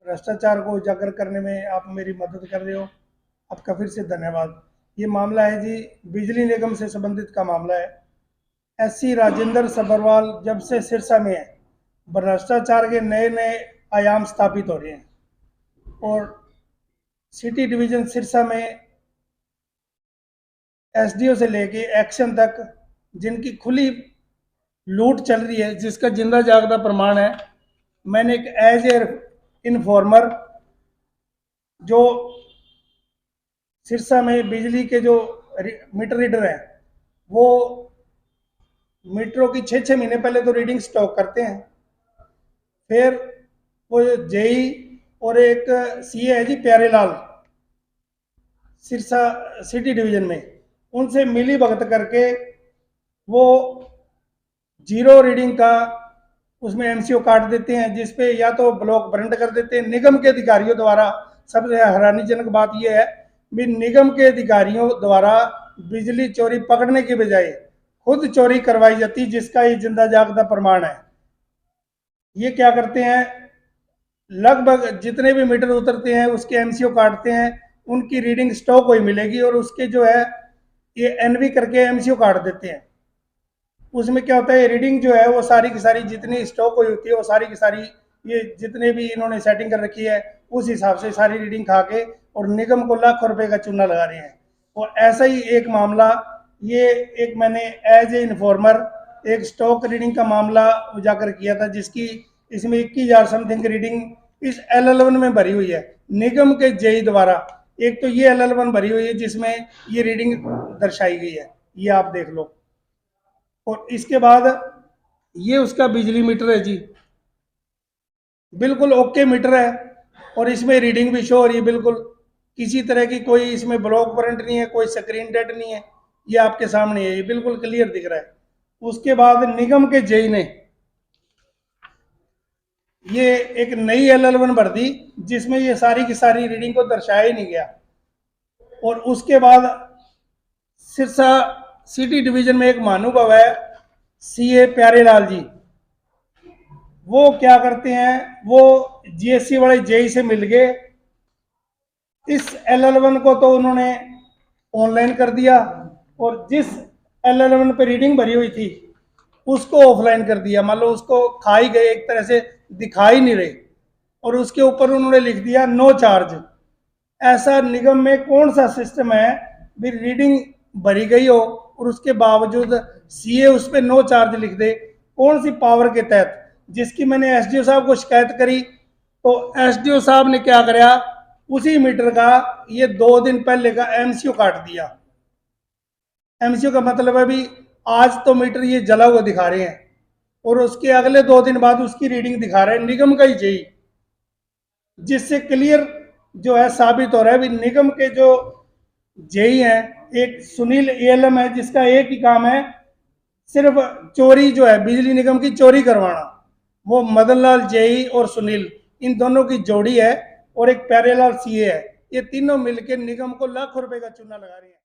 भ्रष्टाचार को उजागर करने में आप मेरी मदद कर रहे हो, आपका फिर से धन्यवाद। ये मामला है जी, बिजली निगम से संबंधित का मामला है। एससी राजेंद्र सब्बरवाल जब से सिरसा में है, भ्रष्टाचार के नए नए आयाम स्थापित हो रहे हैं और सिटी डिवीजन सिरसा में एसडीओ से लेके एक्शन तक जिनकी खुली लूट चल रही है, जिसका जिंदा जागदा प्रमाण है। मैंने एक एज ए इन्फॉर्मर जो सिरसा में बिजली के जो मीटर रीडर हैं, वो मीटरों की 6-6 महीने पहले तो रीडिंग स्टॉक करते हैं, फिर वो जेई और एक सीए है जी प्यारेलाल सिरसा सिटी डिवीजन में, उनसे मिली भगत करके वो जीरो रीडिंग का उसमें एमसीओ काट देते हैं, जिसपे या तो ब्लॉक बरंड कर देते हैं निगम के अधिकारियों द्वारा। सबसे हैरानीजनक बात यह है भी निगम के अधिकारियों द्वारा बिजली चोरी पकड़ने के बजाय खुद चोरी करवाई जाती, जिसका ये जिंदा जागदा प्रमाण है। ये क्या करते हैं, लगभग जितने भी मीटर उतरते हैं उसके एमसीओ काटते हैं, उनकी रीडिंग स्टॉक हुई मिलेगी और उसके जो है ये एनवी करके एमसीओ काट देते हैं। उसमें क्या होता है, रीडिंग जो है वो सारी की सारी जितनी स्टॉक हुई होती है वो सारी की सारी ये जितने भी इन्होंने सेटिंग कर रखी है उस हिसाब से सारी रीडिंग खा के और निगम को लाखों रुपए का चूना लगा रहे हैं। और ऐसा ही एक मामला, ये एक मैंने एज ए इन्फॉर्मर एक स्टॉक रीडिंग का मामला उजागर किया था, जिसकी इसमें 21,000 समथिंग रीडिंग इस LL1 में भरी हुई है निगम के जेई द्वारा। एक तो ये LL1 भरी हुई है जिसमें ये रीडिंग दर्शाई गई है, ये आप देख लो। और इसके बाद ये उसका बिजली मीटर है जी, बिल्कुल ओके मीटर है और इसमें रीडिंग भी शो हो रही है बिल्कुल, किसी तरह की कोई इसमें ब्लॉक करंट नहीं है, कोई स्क्रीन डेड नहीं है, ये आपके सामने है, ये बिल्कुल क्लियर दिख रहा है। उसके बाद निगम के जेई ने ये एक नई LL1 भर दी जिसमें ये सारी की सारी रीडिंग को दर्शाया ही नहीं गया। और उसके बाद सिरसा सिटी डिवीजन में एक महानुभव है सीए प्यारेलाल जी, वो क्या करते हैं, वो जीएससी वाले जेई से मिल गए, इस LL1 को तो उन्होंने ऑनलाइन कर दिया और जिस LL1 पे रीडिंग भरी हुई थी उसको ऑफलाइन कर दिया, मान लो उसको खा ही गए, एक तरह से दिखा ही नहीं रहे, और उसके ऊपर उन्होंने लिख दिया नो चार्ज। ऐसा निगम में कौन सा सिस्टम है भी रीडिंग भरी गई हो और उसके बावजूद सीए उस पर नो चार्ज लिख दे, कौन सी पावर के तहत? जिसकी मैंने एसडीओ साहब को शिकायत करी तो एसडीओ साहब ने क्या कराया, उसी मीटर का ये 2 दिन पहले का एमसीओ काट दिया। एमसीओ का मतलब है भी आज तो मीटर ये जला हुआ दिखा रहे हैं और उसके अगले 2 दिन बाद उसकी रीडिंग दिखा रहे हैं निगम का ही जेई, जिससे क्लियर जो है साबित हो रहा है भी निगम के जो जेई हैं, एक सुनील एएलएम है जिसका एक ही काम है सिर्फ चोरी जो है बिजली निगम की चोरी करवाना, वो मदन लाल जेई और सुनील इन दोनों की जोड़ी है, और एक प्यारेलाल सीए है, ये तीनों मिलकर निगम को लाखों रुपए का चूना लगा रहे हैं।